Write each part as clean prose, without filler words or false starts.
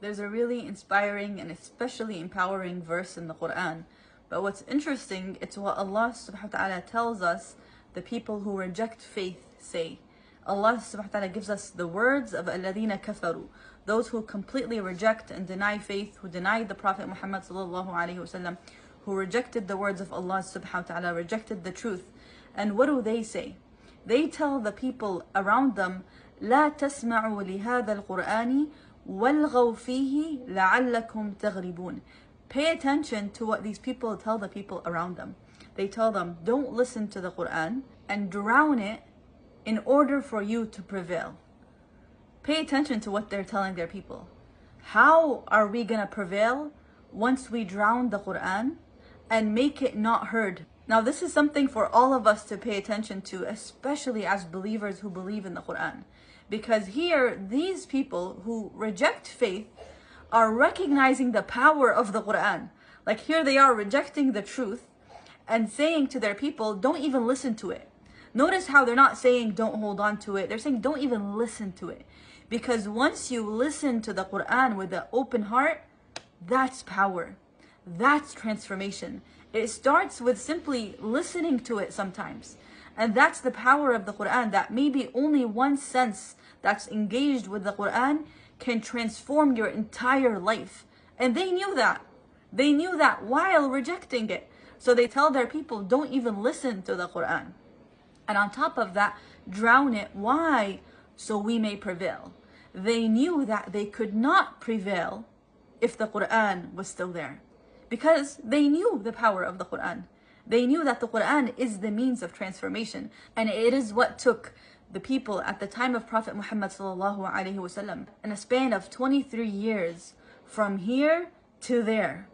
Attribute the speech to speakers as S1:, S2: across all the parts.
S1: There's a really inspiring and especially empowering verse in the Quran. But what's interesting, it's what Allah subhanahu wa ta'ala tells us the people who reject faith say. Allah subhanahu wa ta'ala gives us the words of الَّذِينَ كَفَرُوا, those who completely reject and deny faith, who denied the Prophet Muhammad sallallahu alaihi wasallam, who rejected the words of Allah subhanahu wa ta'ala, rejected the truth. And what do they say? They tell the people around them, لا تسمعوا لهذا القرآن وَالْغَوْ فِيهِ لَعَلَّكُمْ تَغْرِبُونَ. Pay attention to what these people tell the people around them. They tell them, don't listen to the Quran and drown it in order for you to prevail. Pay attention to what they're telling their people. How are we going to prevail once we drown the Quran and make it not heard? Now this is something for all of us to pay attention to, especially as believers who believe in the Quran. Because here, these people who reject faith are recognizing the power of the Quran. Like here they are rejecting the truth and saying to their people, don't even listen to it. Notice how they're not saying don't hold on to it. They're saying don't even listen to it. Because once you listen to the Quran with an open heart, that's power. That's transformation. It starts with simply listening to it sometimes. And that's the power of the Quran, that maybe only one sense that's engaged with the Quran can transform your entire life. And they knew that. They knew that while rejecting it. So they tell their people, don't even listen to the Quran. And on top of that, drown it. Why? So we may prevail. They knew that they could not prevail if the Quran was still there. Because they knew the power of the Quran. They knew that the Quran is the means of transformation, and it is what took the people at the time of Prophet Muhammad sallallahu alaihi wasallam in a span of 23 years from here to there.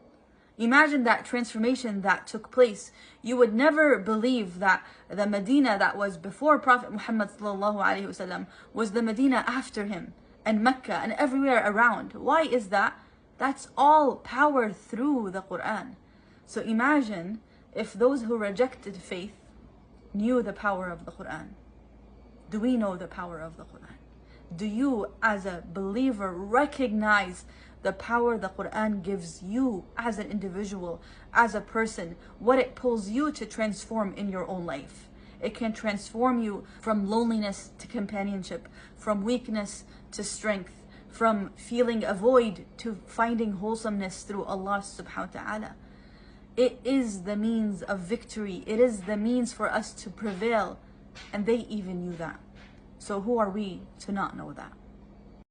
S1: Imagine that transformation that took place. You would never believe that the Medina that was before Prophet Muhammad sallallahu alaihi wasallam was the Medina after him, and Mecca and everywhere around. Why is that? That's all power through the Quran. So imagine if those who rejected faith knew the power of the Quran. Do we know the power of the Quran? Do you as a believer recognize the power the Quran gives you as an individual, as a person, what it pulls you to transform in your own life? It can transform you from loneliness to companionship, from weakness to strength, from feeling a void to finding wholesomeness through Allah subhanahu wa ta'ala. It is the means of victory. It is the means for us to prevail. And they even knew that. So who are we to not know that?